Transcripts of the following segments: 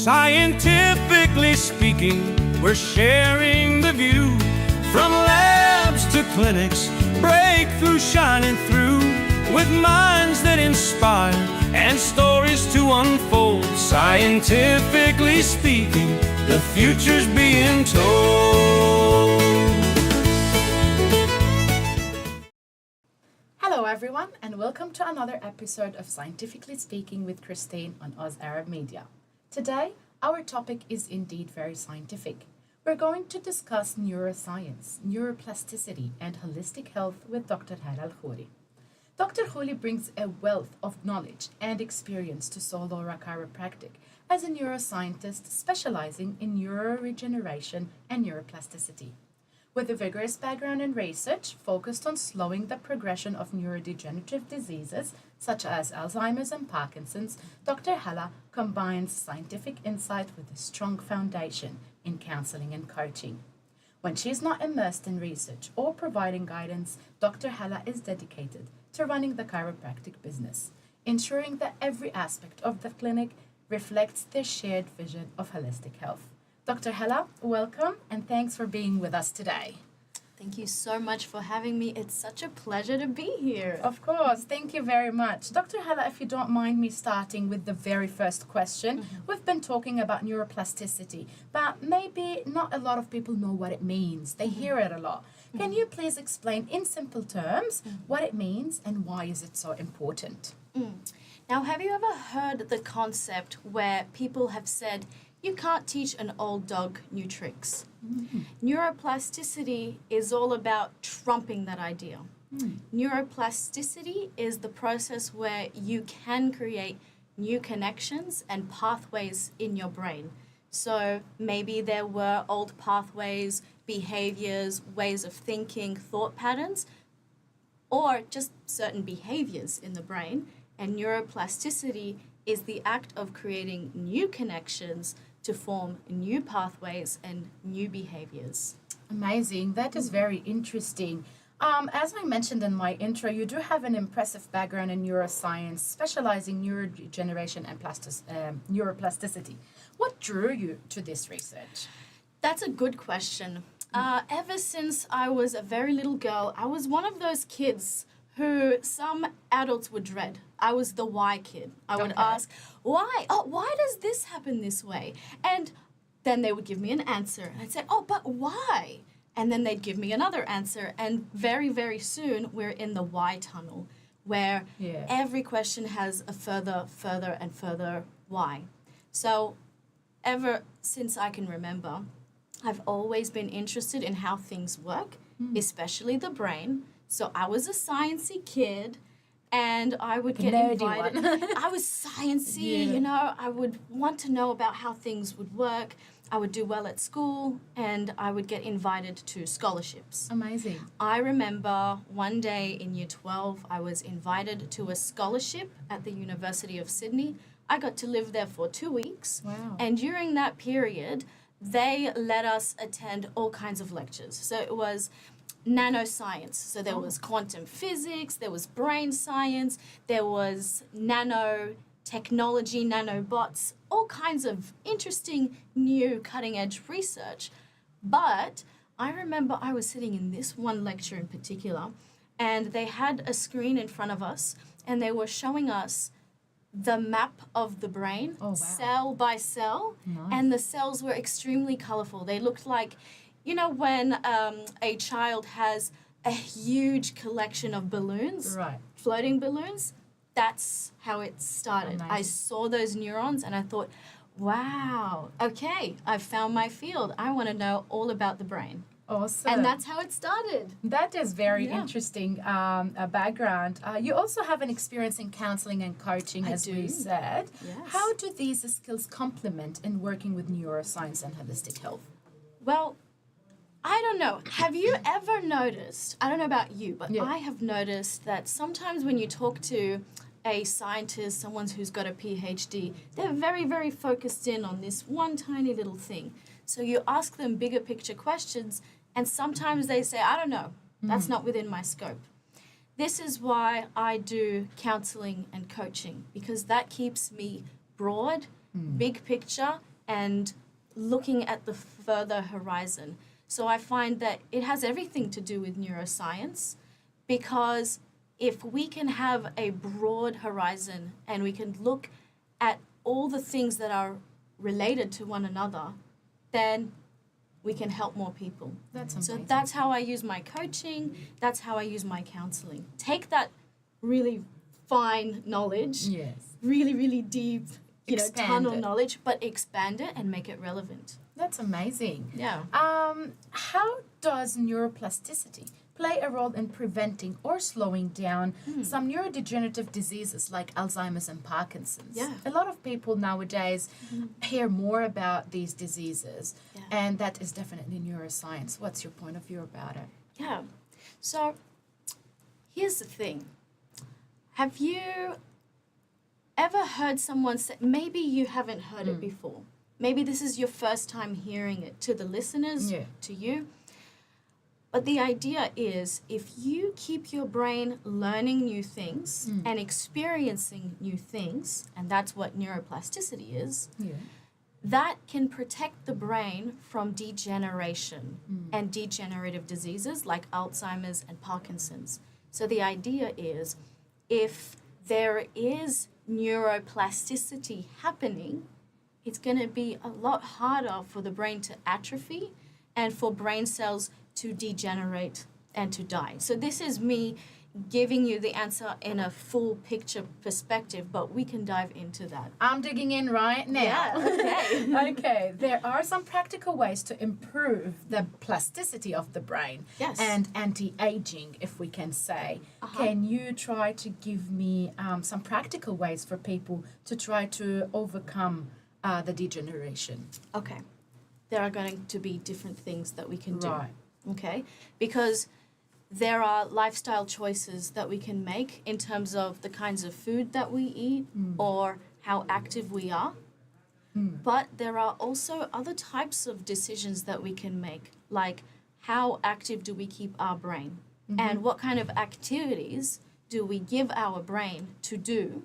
Scientifically speaking, we're sharing the view. From labs to clinics, breakthrough shining through. With minds that inspire and stories to unfold. Scientifically speaking, the future's being told. Hello everyone, and welcome to another episode of Scientifically Speaking with Christine on Oz Arab Media. Today, our topic is indeed very scientific. We're going to discuss neuroscience, neuroplasticity, and holistic health with Dr. Hala El Khoury. Dr. Khoury brings a wealth of knowledge and experience to Soul Aura Chiropractic as a neuroscientist specializing in neuroregeneration and neuroplasticity. With a vigorous background in research focused on slowing the progression of neurodegenerative diseases such as Alzheimer's and Parkinson's, Dr. Hala combines scientific insight with a strong foundation in counseling and coaching. When she is not immersed in research or providing guidance, Dr. Hala is dedicated to running the chiropractic business, ensuring that every aspect of the clinic reflects their shared vision of holistic health. Dr. Hala, welcome and thanks for being with us today. Thank you so much for having me. It's such a pleasure to be here. Of course, thank you very much. Dr. Hala, if you don't mind me starting with the very first question. We've been talking about neuroplasticity, but maybe not a lot of people know what it means. They hear it a lot. Can you please explain in simple terms what it means and why is it so important? Now, have you ever heard the concept where people have said, you can't teach an old dog new tricks? Neuroplasticity is all about trumping that idea. Neuroplasticity is the process where you can create new connections and pathways in your brain. So maybe there were old pathways, behaviors, ways of thinking, thought patterns, or just certain behaviors in the brain. And neuroplasticity is the act of creating new connections to form new pathways and new behaviors. Amazing. That is very interesting. As I mentioned in my intro, you do have an impressive background in neuroscience, specializing neurodegeneration and neuroplasticity. What drew you to this research? That's a good question. Ever since I was a very little girl, I was one of those kids who some adults would dread. I was the why kid. I would ask, why? Oh, why does this happen this way? And then they would give me an answer. And I'd say, oh, but why? And then they'd give me another answer. And very, very soon, we're in the why tunnel, where every question has a further and further why. So ever since I can remember, I've always been interested in how things work, especially the brain. So I was a sciencey kid, and I would get invited. I was sciencey, you know. I would want to know about how things would work. I would do well at school, and I would get invited to scholarships. Amazing. I remember one day in year 12, I was invited to a scholarship at the University of Sydney. I got to live there for 2 weeks. Wow. And during that period, they let us attend all kinds of lectures. So it was nanoscience. So there was quantum physics, there was brain science, there was nanotechnology, nanobots, all kinds of interesting new cutting edge research. But I remember I was sitting in this one lecture in particular, and they had a screen in front of us, and they were showing us the map of the brain, cell by cell, and the cells were extremely colorful. They looked like, you know, when a child has a huge collection of balloons, floating balloons, that's how it started. Amazing. I saw those neurons and I thought, wow, okay, I've found my field. I want to know all about the brain. Awesome. And that's how it started. That is very interesting background. You also have an experience in counseling and coaching, as we said. Yes. How do these skills complement in working with neuroscience and holistic health? Well, I don't know. Have you ever noticed, I don't know about you, but I have noticed that sometimes when you talk to a scientist, someone who's got a PhD, they're very, very focused in on this one tiny little thing. So you ask them bigger picture questions, and sometimes they say, I don't know, that's not within my scope. This is why I do counseling and coaching, because that keeps me broad, big picture, and looking at the further horizon. So I find that it has everything to do with neuroscience, because if we can have a broad horizon and we can look at all the things that are related to one another, then we can help more people. That's amazing. So that's how I use my coaching. That's how I use my counseling. Take that really fine knowledge, Yes. really, really deep, Expand tunnel it. knowledge, but expand it and make it relevant. That's amazing. Yeah. How does neuroplasticity play a role in preventing or slowing down some neurodegenerative diseases like Alzheimer's and Parkinson's? Yeah. A lot of people nowadays hear more about these diseases, Yeah. and that is definitely neuroscience. What's your point of view about it? Yeah. So here's the thing. Have you ever heard someone say, maybe you haven't heard it before. Maybe this is your first time hearing it, to the listeners, Yeah. to you. But the idea is, if you keep your brain learning new things and experiencing new things, and that's what neuroplasticity is, Yeah. that can protect the brain from degeneration and degenerative diseases like Alzheimer's and Parkinson's. So the idea is, if there is neuroplasticity happening, it's going to be a lot harder for the brain to atrophy and for brain cells to degenerate and to die. So this is me giving you the answer in a full picture perspective, but we can dive into that. I'm digging in right now. Yeah, okay. Okay, there are some practical ways to improve the plasticity of the brain Yes. and anti-aging, if we can say. Can you try to give me some practical ways for people to try to overcome the degeneration? Okay. There are going to be different things that we can do. Right. Okay? Because there are lifestyle choices that we can make in terms of the kinds of food that we eat or how active we are. But there are also other types of decisions that we can make, like how active do we keep our brain? And what kind of activities do we give our brain to do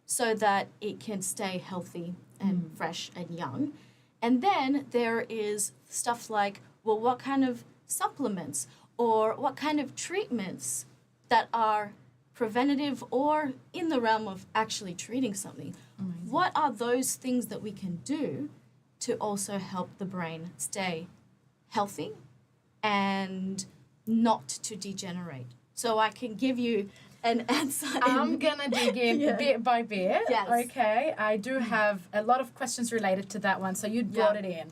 so that it can stay healthy and fresh and young? And then there is stuff like, well, what kind of supplements or what kind of treatments that are preventative or in the realm of actually treating something? What are those things that we can do to also help the brain stay healthy and not to degenerate? So I can give you an answer. I'm gonna dig in bit by bit. Yes. Okay. I do have a lot of questions related to that one, so you brought it in.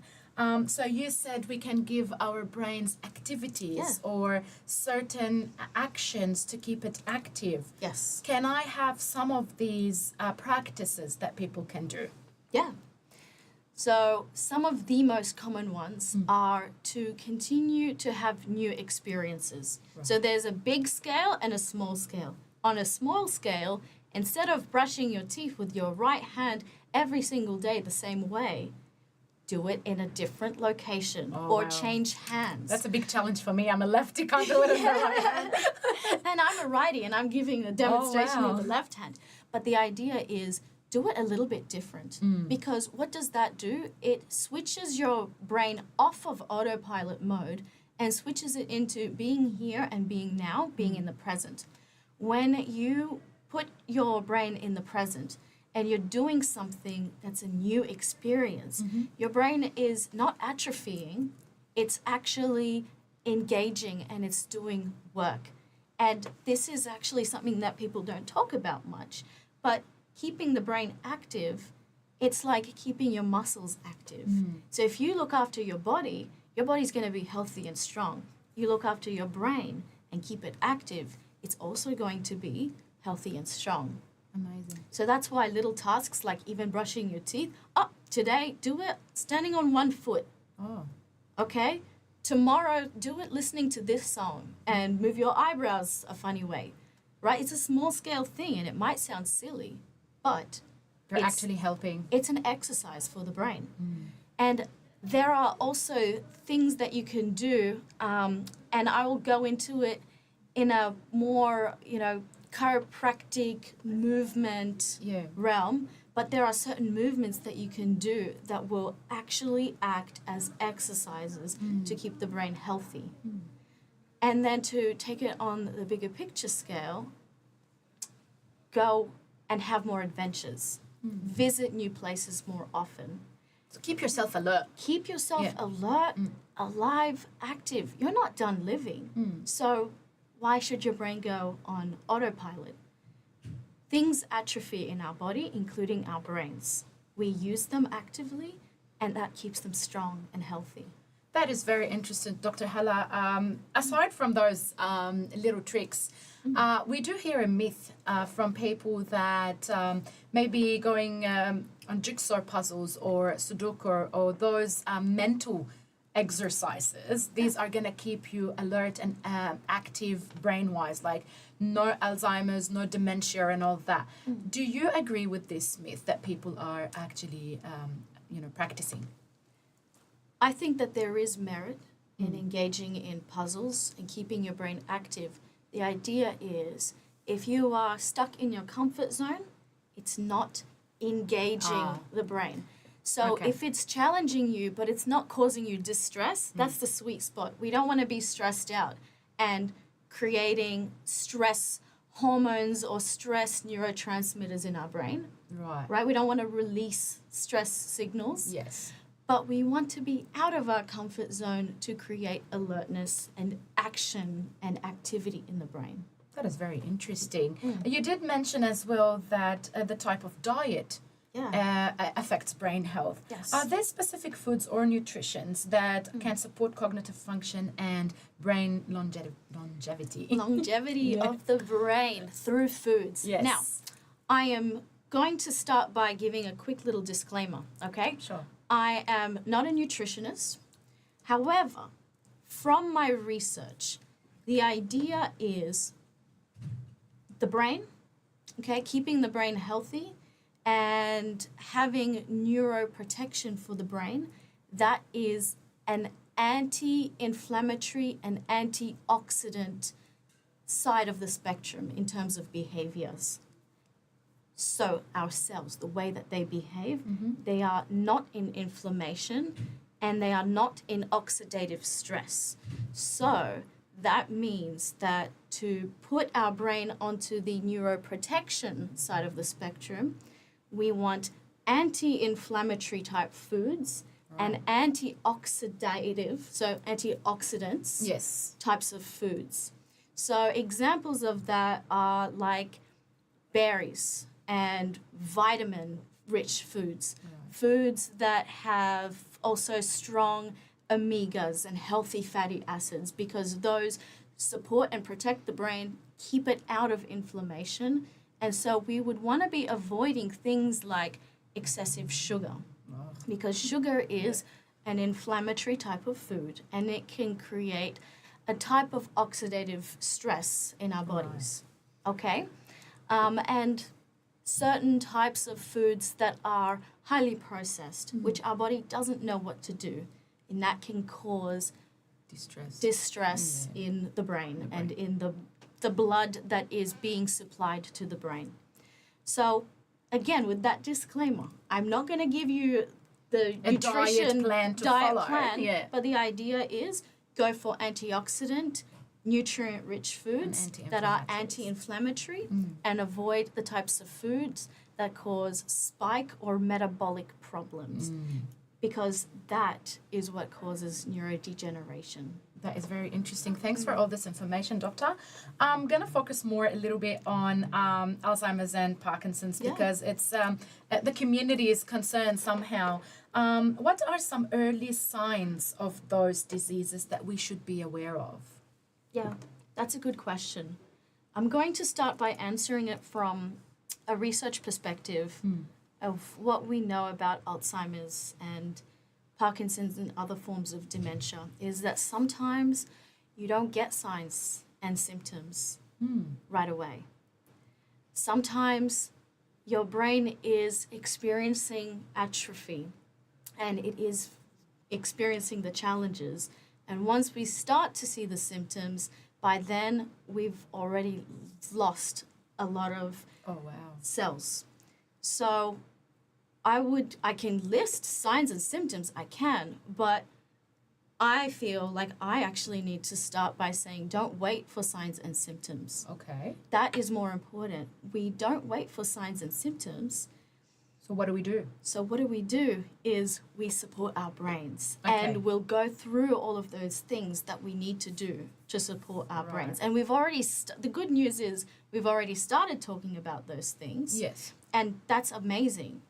So you said we can give our brains activities or certain actions to keep it active. Yes. Can I have some of these practices that people can do? Yeah. So some of the most common ones are to continue to have new experiences. So there's a big scale and a small scale. On a small scale, instead of brushing your teeth with your right hand every single day the same way, do it in a different location or change hands. That's a big challenge for me. I'm a lefty, can't do it with my right hand. And I'm a righty and I'm giving a demonstration wow. with the left hand. But the idea is, do it a little bit different, because what does that do? It switches your brain off of autopilot mode and switches it into being here and being now, being in the present. When you put your brain in the present and you're doing something that's a new experience, your brain is not atrophying, it's actually engaging and it's doing work. And this is actually something that people don't talk about much, but keeping the brain active, it's like keeping your muscles active. So if you look after your body's going to be healthy and strong. You look after your brain and keep it active, it's also going to be healthy and strong. Amazing. So that's why little tasks like even brushing your teeth, today do it standing on one foot, Oh. okay? Tomorrow do it listening to this song and move your eyebrows a funny way, right? It's a small scale thing and it might sound silly, but You're it's- actually helping. it's an exercise for the brain. And there are also things that you can do, and I will go into it in a more, chiropractic movement realm, But there are certain movements that you can do that will actually act as exercises to keep the brain healthy. And then to take it on the bigger picture scale, go and have more adventures. Visit new places more often. So keep yourself alert. Keep yourself alert, alive, active. You're not done living. So why should your brain go on autopilot? Things atrophy in our body, including our brains. We use them actively, and that keeps them strong and healthy. That is very interesting, Dr. Hala. Aside from those little tricks, we do hear a myth from people that maybe going on jigsaw puzzles or Sudoku or those mental exercises, these are going to keep you alert and active brain-wise, like no Alzheimer's, no dementia and all that. Do you agree with this myth that people are actually, practicing? I think that there is merit in engaging in puzzles and keeping your brain active. The idea is if you are stuck in your comfort zone, it's not engaging the brain. So if it's challenging you, but it's not causing you distress, that's the sweet spot. We don't want to be stressed out and creating stress hormones or stress neurotransmitters in our brain. Right? We don't want to release stress signals. Yes. But we want to be out of our comfort zone to create alertness and action and activity in the brain. That is very interesting. You did mention as well that the type of diet affects brain health. Yes. Are there specific foods or nutritions that can support cognitive function and brain longevity? Longevity of the brain through foods. Yes. Now, I am going to start by giving a quick little disclaimer, okay? Sure. I am not a nutritionist. However, from my research, the idea is the brain, okay, keeping the brain healthy and having neuroprotection for the brain, that is an anti-inflammatory and antioxidant side of the spectrum in terms of behaviors. So our cells, the way that they behave, they are not in inflammation and they are not in oxidative stress. So that means that to put our brain onto the neuroprotection side of the spectrum, we want anti-inflammatory type foods and antioxidative, so antioxidants types of foods. So examples of that are like berries and vitamin-rich foods, foods that have also strong omegas and healthy fatty acids, because those support and protect the brain, keep it out of inflammation. And so we would want to be avoiding things like excessive sugar, because sugar is an inflammatory type of food and it can create a type of oxidative stress in our bodies. Okay? And certain types of foods that are highly processed, which our body doesn't know what to do, and that can cause distress in the brain and in the blood that is being supplied to the brain. So again, with that disclaimer, I'm not going to give you the nutrition diet plan, but the idea is go for antioxidant, nutrient-rich foods that are anti-inflammatory and avoid the types of foods that cause spike or metabolic problems, because that is what causes neurodegeneration. That is very interesting. Thanks for all this information, Doctor. I'm going to focus more a little bit on Alzheimer's and Parkinson's because it's the community is concerned somehow. What are some early signs of those diseases that we should be aware of? Yeah, that's a good question. I'm going to start by answering it from a research perspective of what we know about Alzheimer's and Parkinson's and other forms of dementia, is that sometimes you don't get signs and symptoms right away. Sometimes your brain is experiencing atrophy and it is experiencing the challenges. And once we start to see the symptoms, by then we've already lost a lot of cells. So I can list signs and symptoms, I can, but I feel like I actually need to start by saying, don't wait for signs and symptoms. Okay. That is more important. We don't wait for signs and symptoms. So what do we do? So what do is we support our brains. Okay. And we'll go through all of those things that we need to do to support our Right. brains. And we've already, the good news is we've already started talking about those things. Yes. And that's amazing.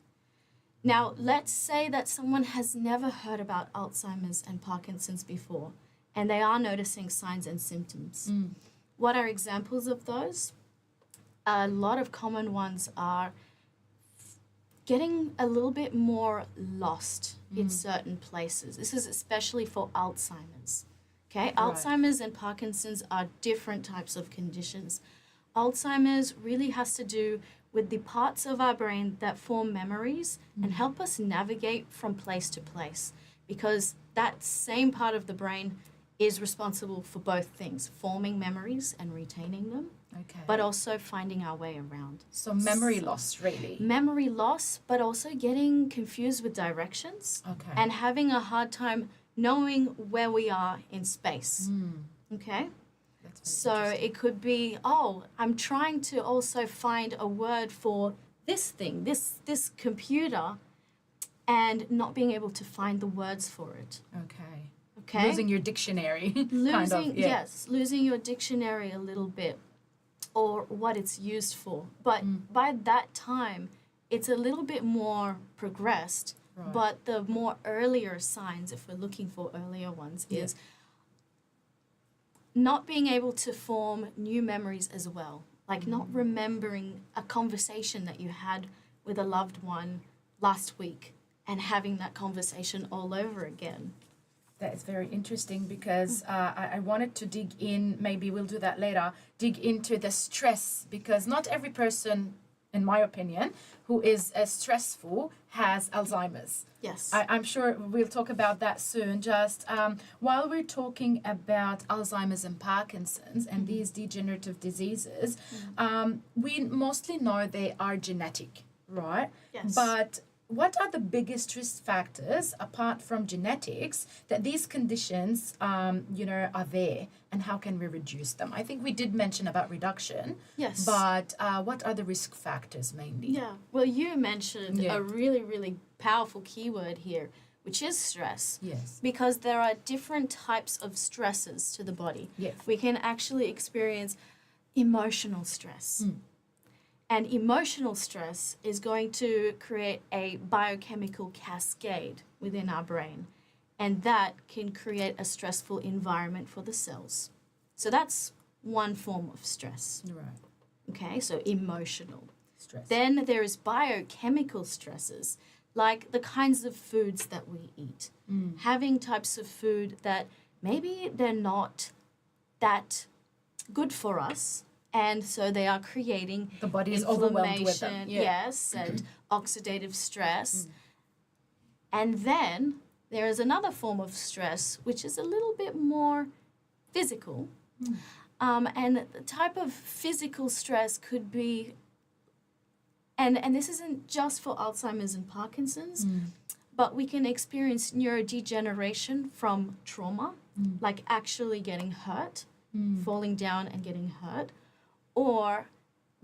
Now, let's say that someone has never heard about Alzheimer's and Parkinson's before, and they are noticing signs and symptoms. What are examples of those? A lot of common ones are getting a little bit more lost in certain places. This is especially for Alzheimer's. Okay, Alzheimer's and Parkinson's are different types of conditions. Alzheimer's really has to do with the parts of our brain that form memories and help us navigate from place to place, because that same part of the brain is responsible for both things, forming memories and retaining them, Okay. but also finding our way around. So memory loss, really. Memory loss, but also getting confused with directions Okay. and having a hard time knowing where we are in space. Okay? That's very So interesting. it could be, oh, I'm trying to also find a word for this thing, this computer, and not being able to find the words for it. Okay. Okay? Losing your dictionary. Losing, kind of, yeah. yes, losing your dictionary a little bit, or what it's used for. But by that time, it's a little bit more progressed. Right. But the more earlier signs, if we're looking for earlier ones, Yeah. is not being able to form new memories as well. Like not remembering a conversation that you had with a loved one last week and having that conversation all over again. That is very interesting because I wanted to dig in, maybe we'll do that later, dig into the stress, because not every person, in my opinion, who is stressful has Alzheimer's. Yes. I'm sure we'll talk about that soon. Just while we're talking about Alzheimer's and Parkinson's and these degenerative diseases, we mostly know they are genetic, right? Yes. But what are the biggest risk factors apart from genetics that these conditions, are there, and how can we reduce them? I think we did mention about reduction. Yes. But what are the risk factors mainly? Yeah. Well, you mentioned Yeah. a really, really powerful keyword here, which is stress. Yes. Because there are different types of stresses to the body. Yes. We can actually experience emotional stress. And emotional stress is going to create a biochemical cascade within our brain. And that can create a stressful environment for the cells. So that's one form of stress. Right. Okay, so emotional. Stress. Then there is biochemical stresses, like the kinds of foods that we eat. Having types of food that maybe they're not that good for us, and so they are creating The body is overwhelmed with them. inflammation, Yeah. yes, and oxidative stress. And then there is another form of stress, which is a little bit more physical. And the type of physical stress could be, and this isn't just for Alzheimer's and Parkinson's, but we can experience neurodegeneration from trauma, like actually getting hurt, falling down and getting hurt, or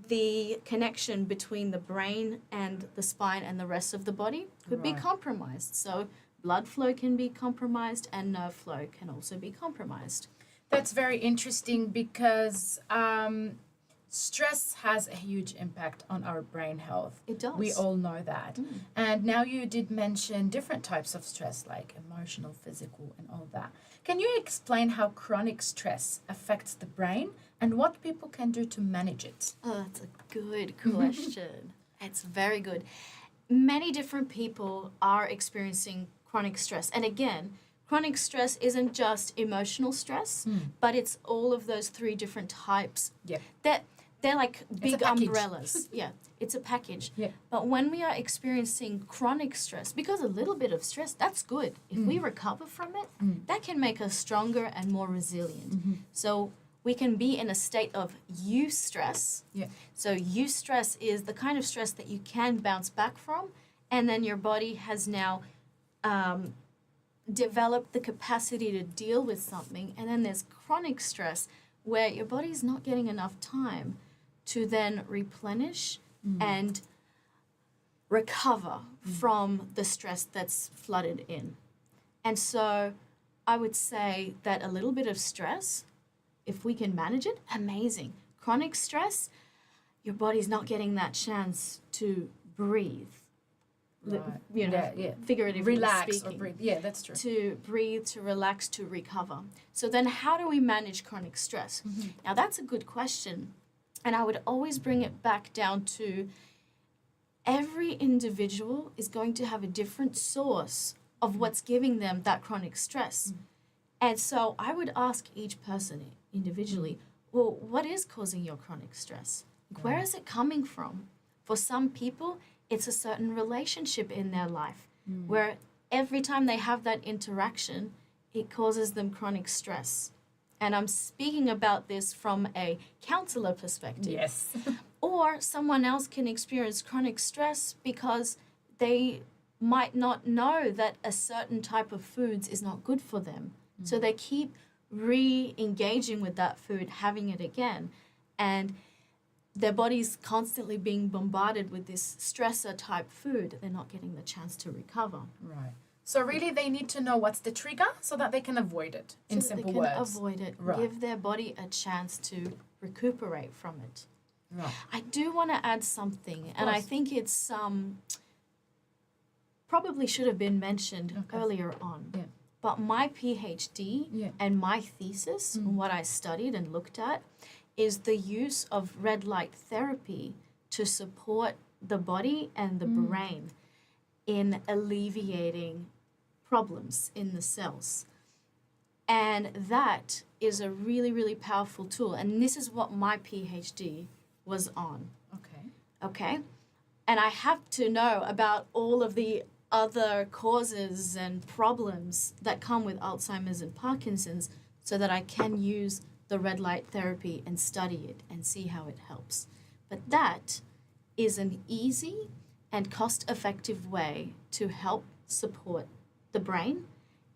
the connection between the brain and the spine and the rest of the body could be Right. compromised. So blood flow can be compromised and nerve flow can also be compromised. That's very interesting because stress has a huge impact on our brain health. It does. We all know that. And now you did mention different types of stress like emotional, physical, and all that. Can you explain how chronic stress affects the brain and what people can do to manage it? Oh, that's a good question. It's very good. Many different people are experiencing chronic stress. And again, chronic stress isn't just emotional stress, but it's all of those three different types. Yeah. They're like big package. umbrellas. Yeah, it's a package. Yeah. But when we are experiencing chronic stress, because a little bit of stress, that's good. If we recover from it, that can make us stronger and more resilient. So we can be in a state of eustress. Yeah. So eustress is the kind of stress that you can bounce back from, and then your body has now developed the capacity to deal with something, and then there's chronic stress where your body's not getting enough time to then replenish and recover from the stress that's flooded in. And so I would say that a little bit of stress, if we can manage it, amazing. Chronic stress, your body's not getting that chance to breathe. Right. Figuratively Relax speaking. or breathe. Yeah, that's true. To breathe, to relax, to recover. So then how do we manage chronic stress? Now that's a good question. And I would always bring it back down to every individual is going to have a different source of what's giving them that chronic stress. And so I would ask each person individually, well, what is causing your chronic stress? Where is it coming from? For some people, it's a certain relationship in their life where every time they have that interaction, it causes them chronic stress. And I'm speaking about this from a counselor perspective. Yes. Or someone else can experience chronic stress because they might not know that a certain type of foods is not good for them. So they keep re-engaging with that food, having it again. And their body's constantly being bombarded with this stressor type food. They're not getting the chance to recover. Right. So really they need to know what's the trigger so that they can avoid it, in So that simple they can words. avoid it, Right. give their body a chance to recuperate from it. Right. I do want to add something, and I course. think it's probably should have been mentioned Okay. earlier on. Yeah. But my PhD Yeah. and my thesis, what I studied and looked at, is the use of red light therapy to support the body and the brain in alleviating problems in the cells. And that is a really, really powerful tool. And this is what my PhD was on. Okay. Okay? And I have to know about all of the other causes and problems that come with Alzheimer's and Parkinson's so that I can use the red light therapy and study it and see how it helps. But that is an easy and cost-effective way to help support the brain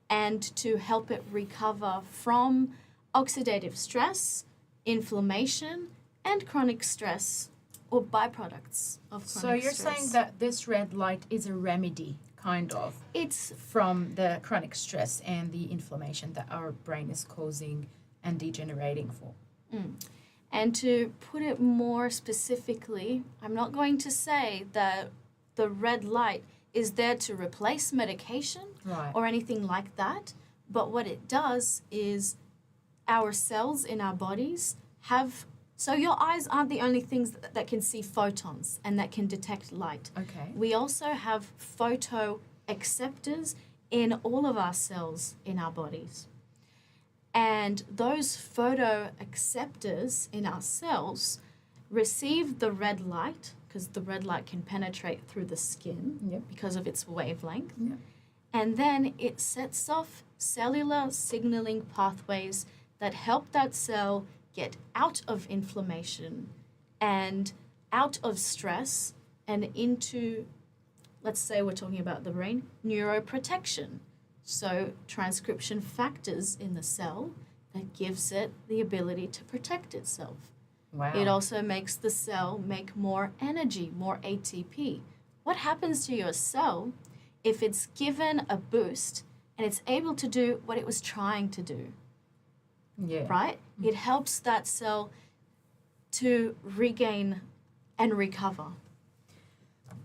and to help it recover from oxidative stress, inflammation, and chronic stress or byproducts of chronic stress. So you're saying that this red light is a remedy, kind of, it's from the chronic stress and the inflammation that our brain is causing and degenerating for. And to put it more specifically, I'm not going to say that the red light is there to replace medication Right. or anything like that, but what it does is our cells in our bodies have, so your eyes aren't the only things that can see photons and that can detect light. Okay. We also have photo acceptors in all of our cells in our bodies. And those photo acceptors in our cells receive the red light, because the red light can penetrate through the skin Yep. because of its wavelength. Yep. And then it sets off cellular signaling pathways that help that cell get out of inflammation and out of stress and into, let's say we're talking about the brain, neuroprotection. So transcription factors in the cell that gives it the ability to protect itself. Wow. It also makes the cell make more energy, more ATP. What happens to your cell if it's given a boost and it's able to do what it was trying to do, Yeah. right? It helps that cell to regain and recover.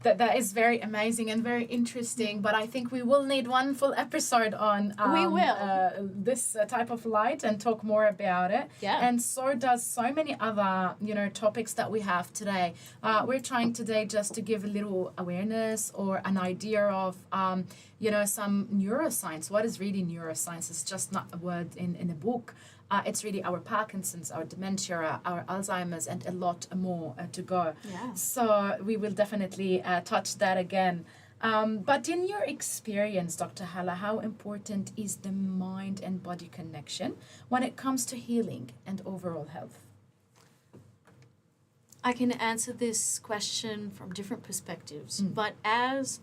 That is very amazing and very interesting, but I think we will need one full episode on We will. This type of light and talk more about it. Yeah. And so does so many other, topics that we have today. We're trying today just to give a little awareness or an idea of, some neuroscience. What is really neuroscience? It's just not a word in a book. It's really our Parkinson's, our dementia, our Alzheimer's, and a lot more to go. Yeah. So we will definitely touch that again. But in your experience, Dr. Hala, how important is the mind and body connection when it comes to healing and overall health? I can answer this question from different perspectives, but as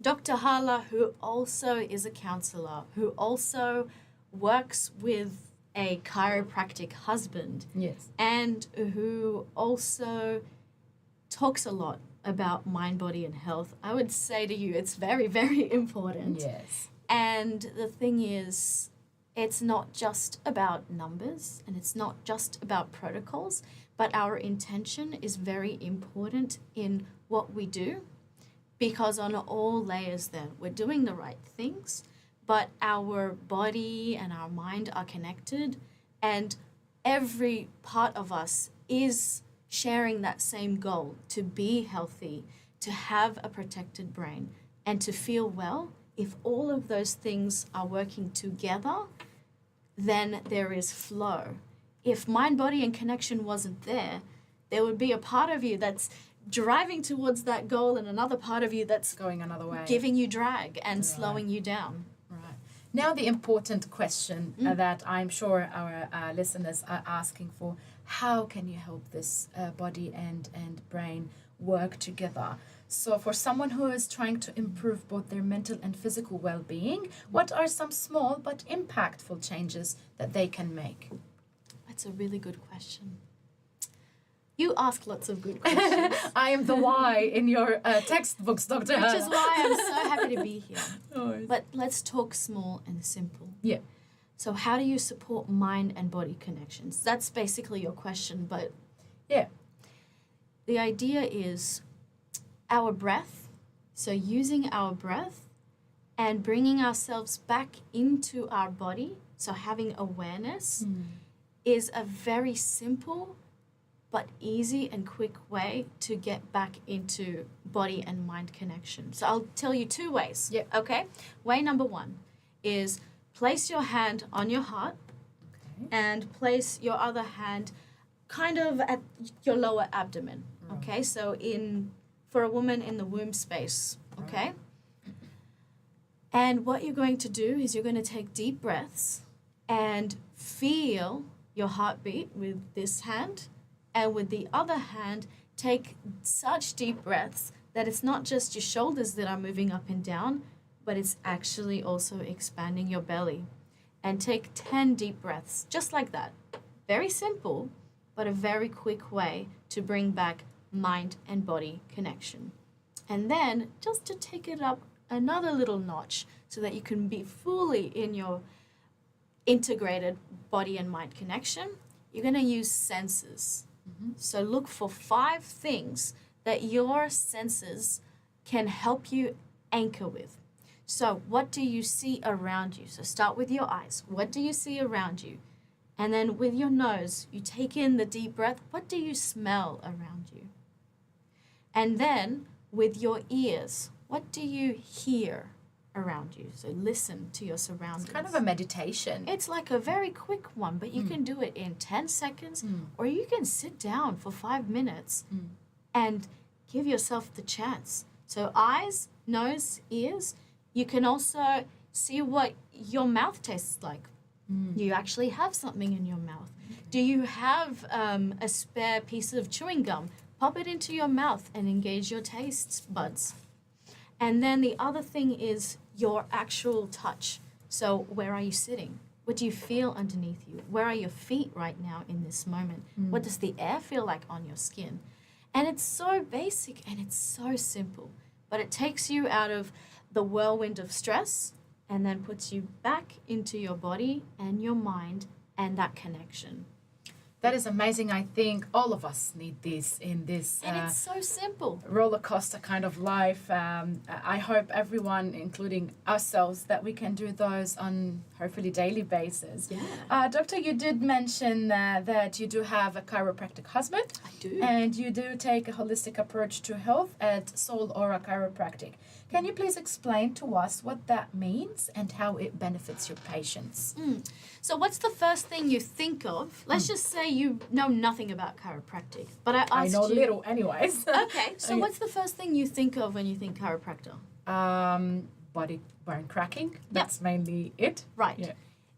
Dr. Hala, who also is a counselor, who also works with a chiropractic husband, Yes. and who also talks a lot about mind, body, and health, I would say to you it's very, very important. Yes. And the thing is, it's not just about numbers and it's not just about protocols, but our intention is very important in what we do, because on all layers then we're doing the right things, but our body and our mind are connected, and every part of us is sharing that same goal to be healthy, to have a protected brain, and to feel well. If all of those things are working together, then there is flow. If mind, body, and connection wasn't there, there would be a part of you that's driving towards that goal and another part of you that's Going another way. giving you drag and slowing you down. Right. Now the important question that I'm sure our listeners are asking for: how can you help this body and brain work together? So for someone who is trying to improve both their mental and physical well-being, what are some small but impactful changes that they can make? That's a really good question. You ask lots of good questions, I am the why in your textbooks, Dr. which is why I'm so happy to be here. Oh, But let's talk small and simple. yeah. So how do you support mind and body connections? That's basically your question, but Yeah. the idea is our breath. So using our breath and bringing ourselves back into our body, so having awareness, is a very simple but easy and quick way to get back into body and mind connection. So I'll tell you 2 ways. Yep. Okay? Way number 1 is place your hand on your heart and place your other hand kind of at your lower abdomen. Okay? So for a woman in the womb space. Okay? And what you're going to do is you're going to take deep breaths and feel your heartbeat with this hand, and with the other hand, take such deep breaths that it's not just your shoulders that are moving up and down, but it's actually also expanding your belly. And take 10 deep breaths, just like that. Very simple, but a very quick way to bring back mind and body connection. And then just to take it up another little notch so that you can be fully in your integrated body and mind connection, you're going to use senses. So look for 5 things that your senses can help you anchor with. So what do you see around you? So start with your eyes. What do you see around you? And then with your nose, you take in the deep breath. What do you smell around you? And then with your ears, what do you hear around you? So listen to your surroundings. It's kind of a meditation. It's like a very quick one, but you can do it in 10 seconds, or you can sit down for 5 minutes and give yourself the chance. So eyes, nose, ears. You can also see what your mouth tastes like. Do you actually have something in your mouth? Do you have a spare piece of chewing gum? Pop it into your mouth and engage your taste buds. And then the other thing is your actual touch. So where are you sitting? What do you feel underneath you? Where are your feet right now in this moment? What does the air feel like on your skin? And it's so basic and it's so simple, but it takes you out of the whirlwind of stress and then puts you back into your body and your mind and that connection. That is amazing. I think all of us need this in this And it's so simple. roller coaster kind of life. I hope everyone, including ourselves, that we can do those on hopefully daily basis. Yeah. Doctor, you did mention that you do have a chiropractic husband. I do. And you do take a holistic approach to health at Soul Aura Chiropractic. Can you please explain to us what that means and how it benefits your patients? So what's the first thing you think of? Let's just say you know nothing about chiropractic, but I asked I know you... little anyways. Okay, so what's the first thing you think of when you think chiropractor? Body bone cracking. That's mainly it. Right. Yeah.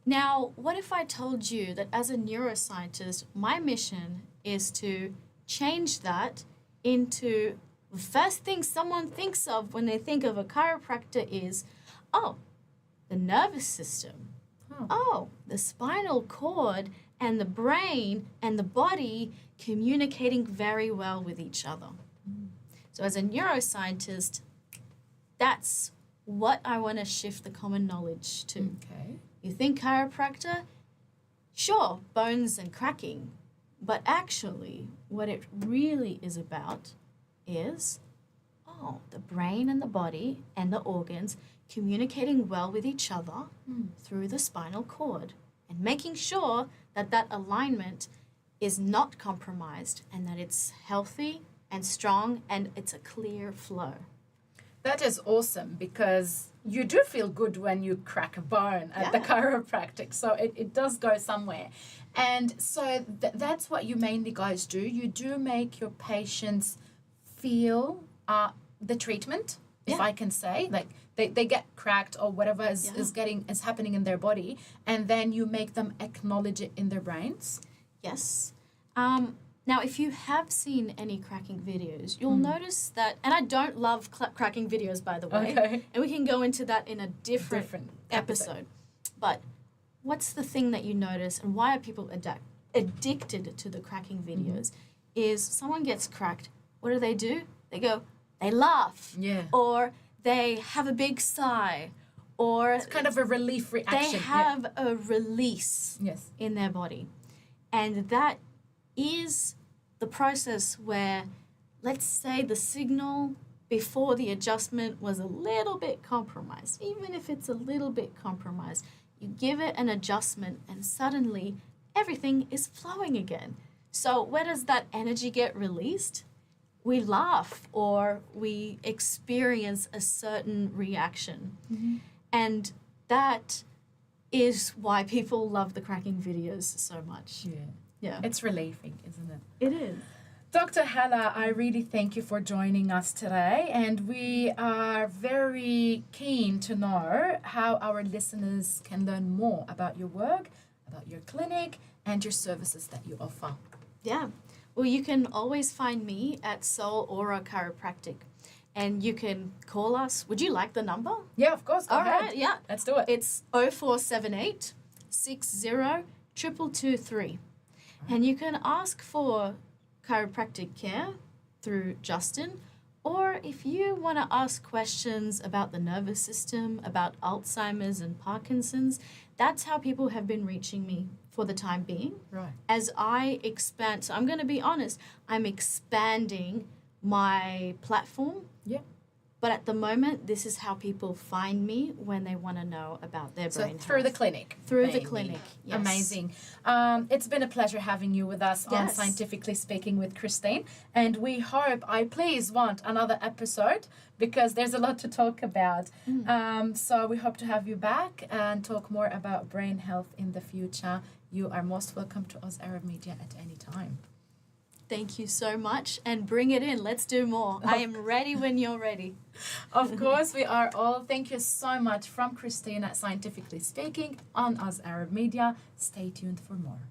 Now, what if I told you that as a neuroscientist, my mission is to change that into the first thing someone thinks of when they think of a chiropractor is, oh, the nervous system. Oh, the spinal cord and the brain and the body communicating very well with each other. So as a neuroscientist, that's what I want to shift the common knowledge to. Okay. You think chiropractor? Sure, bones and cracking. But actually, what it really is about is, the brain and the body and the organs communicating well with each other through the spinal cord and making sure that that alignment is not compromised and that it's healthy and strong and it's a clear flow. That is awesome, because you do feel good when you crack a bone at the chiropractic. So it does go somewhere. And so that's what you mainly guys do. You do make your patients feel the treatment, if I can say. Like they get cracked or whatever is happening in their body, and then you make them acknowledge it in their brains. Yes. Now, if you have seen any cracking videos, you'll notice that, and I don't love cracking videos, by the way, and we can go into that in a different episode. But what's the thing that you notice, and why are people addicted to the cracking videos, is someone gets cracked, what do? They laugh. Yeah. Or they have a big sigh. Or It's kind of a relief reaction. they have a release in their body. And that is the process where, let's say, the signal before the adjustment was a little bit compromised. Even if it's a little bit compromised, you give it an adjustment and suddenly everything is flowing again. So where does that energy get released? We laugh or we experience a certain reaction. And that is why people love the cracking videos so much. Yeah. It's relieving, isn't it? It is. Dr. Hala, I really thank you for joining us today, and we are very keen to know how our listeners can learn more about your work, about your clinic, and your services that you offer. Yeah. Well, you can always find me at Soul Aura Chiropractic, and you can call us. Would you like the number? Yeah, of course. Go ahead. Right, yeah. Let's do it. It's 0478 60 2223. And you can ask for chiropractic care through Justin, or if you want to ask questions about the nervous system, about Alzheimer's and Parkinson's, that's how people have been reaching me for the time being. Right. As I expand, so I'm going to be honest, I'm expanding my platform. Yeah. But at the moment, this is how people find me when they want to know about their brain health. Through the clinic. Through mainly. the clinic, yes. Amazing. It's been a pleasure having you with us on Scientifically Speaking with Christine. And we hope, please want another episode, because there's a lot to talk about. So we hope to have you back and talk more about brain health in the future. You are most welcome to Oz Arab Media at any time. Thank you so much, and bring it in. Let's do more. I am ready when you're ready. Of course, we are all. Thank you so much from Christine at Scientifically Speaking on Oz Arab Media. Stay tuned for more.